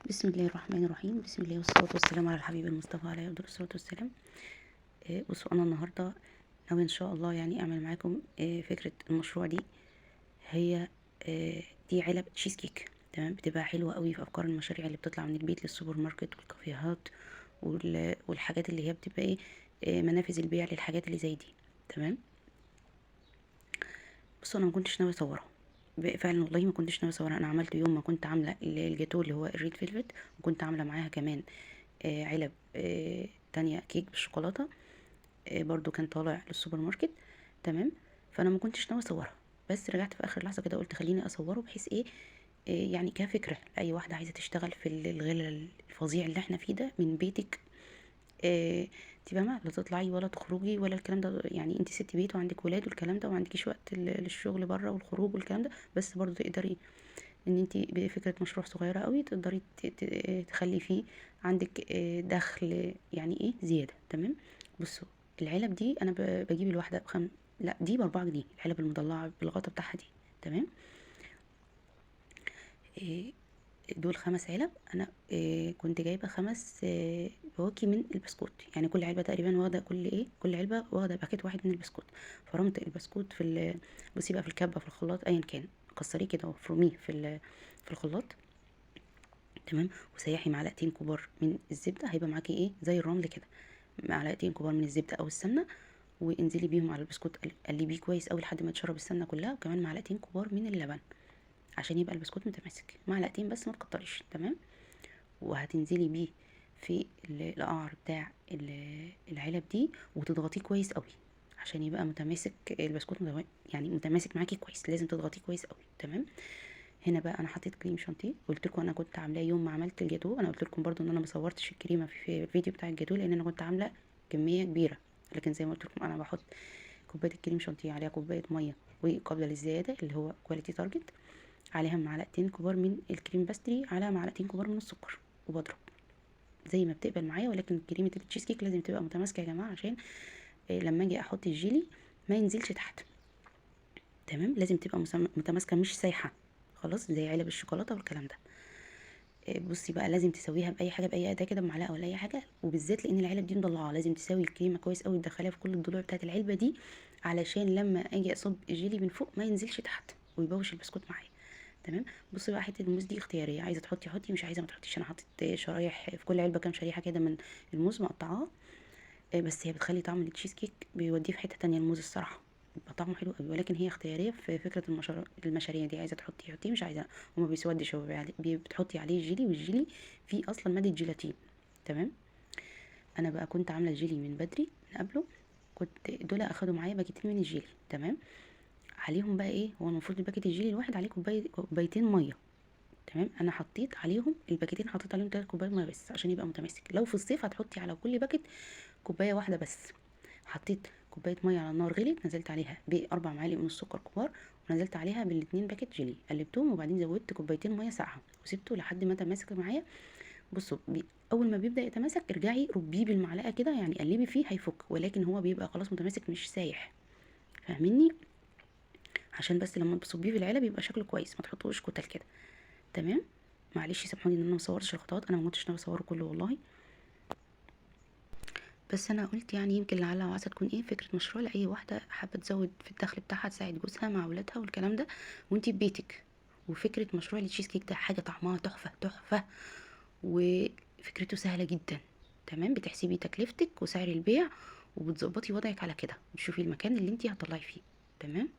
بسم الله الرحمن الرحيم. بسم الله والصلاة والسلام على الحبيب المصطفى عليه أفضل الصلاة والسلام. بصوا أنا النهاردة ناوية إن شاء الله يعني أعمل معاكم فكرة المشروع دي. هي دي علب تشيز كيك، تمام. بتبقى حلوة قوي في أفكار المشاريع اللي بتطلع من البيت للسوبر ماركت والكافيهات والحاجات اللي هي بتبقى إيه، منافذ البيع للحاجات اللي زي دي، تمام. بصوا أنا مكنتش ناوية أصورها فعلا، والله ما كنتش ناوية أصورها. أنا عملت يوم ما كنت عاملة الجاتو اللي هو الريد فيلفت، وكنت عاملة معاها كمان علب تانية كيك بالشوكولاتة، برضو كان طالع للسوبر ماركت، تمام. فانا ما كنتش ناوي اصورها، بس رجعت في اخر لحظه كده قلت خليني اصوره بحيث ايه، يعني كفكره لاي واحده عايزه تشتغل في الغلا الفظيع اللي احنا فيه ده من بيتك. انت فاهمه، لا تطلعي ولا تخرجي ولا الكلام ده، يعني انت ست بيت وعندك ولاد والكلام ده، وما عندكيش وقت للشغل بره والخروج والكلام ده، بس برضو تقدري ان انت بفكره مشروع صغيره قوي تقدري تخلي فيه عندك دخل يعني ايه زياده، تمام. بصوا العلب دي انا بجيب الواحده لا دي ب4 جنيه، العلب المضلعه بالغطا بتاعها دي، تمام. إيه، دول 5 علب. انا كنت جايبه 5 بواكي من البسكوت، يعني كل علبه تقريبا واخده كل علبه واخده باكيت واحد من البسكوت. فرمت البسكوت بصي بقى في الكبه في الخلاط ايا كان، كسريه كده وفرميه في الخلاط، تمام. وسيحي معلقتين كبار من الزبده، هيبقى معاكي ايه زي الرمل كده. معلقتين كبار من الزبده او السمنه، وانزلي بيهم على البسكوت، قلبيه كويس قوي لحد ما تشرب السمنه كلها، وكمان معلقتين كبار من اللبن عشان يبقى البسكوت متماسك، معلقتين بس ما تكتريش، تمام. وهتنزلي بيه في القعر بتاع العلب دي، وتضغطيه كويس قوي عشان يبقى متماسك البسكوت، يعني متماسك معاكي كويس، لازم تضغطيه كويس قوي، تمام. هنا بقى انا حطيت كريم شانتيه، قلت لكم انا كنت عاملاه يوم ما عملت الجاتو، انا قلت لكم برضو ان انا ما صورتش الكريمه في الفيديو بتاع الجاتو لان انا كنت عامله كميه كبيره، لكن زي ما قلت لكم انا بحط كوبايه الكريم شانتيه عليها كوبايه ميه وقابله للزياده اللي هو كواليتي تارجت، عليها معلقتين كبار من الكريم باستري على معلقتين كبار من السكر، وبضرب زي ما بتقبل معايا. ولكن كريمه التشيز كيك لازم تبقى متماسكه يا جماعه، عشان لما اجي احط الجيلي ما ينزلش تحت، تمام. لازم تبقى متماسكه مش سايحه خلاص زي علب الشوكولاته والكلام ده. بصي بقى لازم تسويها باي حاجه، باي اداه كده، بمعلقه ولا اي حاجه، وبالذات لان العلب دي مضلعه لازم تسوي الكريمه كويس قوي، تدخليها في كل الضلوع بتاعه العلبه دي، علشان لما اجي اصب الجيلي من فوق ما ينزلش تحت ويبوش البسكوت معايا، تمام. بصي بقى حته الموز دي اختياريه، عايزه تحطي حطي، مش عايزه ما تحطيش. انا حطيت شرايح في كل علبه كام شريحه كده من الموز مقطعاها، بس هي بتخلي طعم التشيز كيك بيوديه في حته تانية الموز الصراحه، بيبقى طعمه حلو قوي. ولكن هي اختياريه في فكره المشاريع دي، عايزه تحطي حطي، مش عايزه وما بيسودش، هو بتحطي عليه الجيلي، والجيلي فيه اصلا ماده جيلاتين، تمام. انا بقى كنت عامله الجيلي من بدري من قبله، كنت دول اخدوا معايا باكيتين من الجيلي، تمام. عليهم بقى ايه، هو المفروض الباكيت الجيلي الواحد عليه كوبايتين ميه، تمام. انا حطيت عليهم الباكيتين، حطيت عليهم 3 كوبايات ميه بس عشان يبقى متماسك. لو في الصيف هتحطي على كل باكيت كوبايه واحده بس. حطيت كوبايه ميه على النار غليت، نزلت عليها ب4 معالق من السكر كبار، ونزلت عليها بال2 باكيت جيلي، قلبتهم، وبعدين زودت كوبايتين ميه ساقعه وسبته لحد ما تماسك معايا. بصوا اول ما بيبدا يتماسك ارجعي ربيه بالمعلقه كده، يعني قلبي فيه هيفك، ولكن هو بيبقى خلاص متماسك مش سايح، فاهميني؟ عشان بس لما تصبيه في العلب يبقى شكله كويس، ما تحطوش كتل كده، تمام. معلش سامحوني ان انا ما صورتش الخطوات، انا ما كنتش ناوي اصوره كله والله، بس انا قلت يعني يمكن لعل وعسى تكون ايه فكره مشروع لاي واحده حابه تزود في الدخل بتاعها، تساعد جوزها مع اولادها والكلام ده وانتي في بيتك. وفكره مشروع التشيز كيك ده حاجه طعمها تحفه تحفه، وفكرته سهله جدا، تمام. بتحسبي تكلفتك وسعر البيع، وبتظبطي وضعك على كده، وتشوفي المكان اللي انتي هتطلعي فيه، تمام.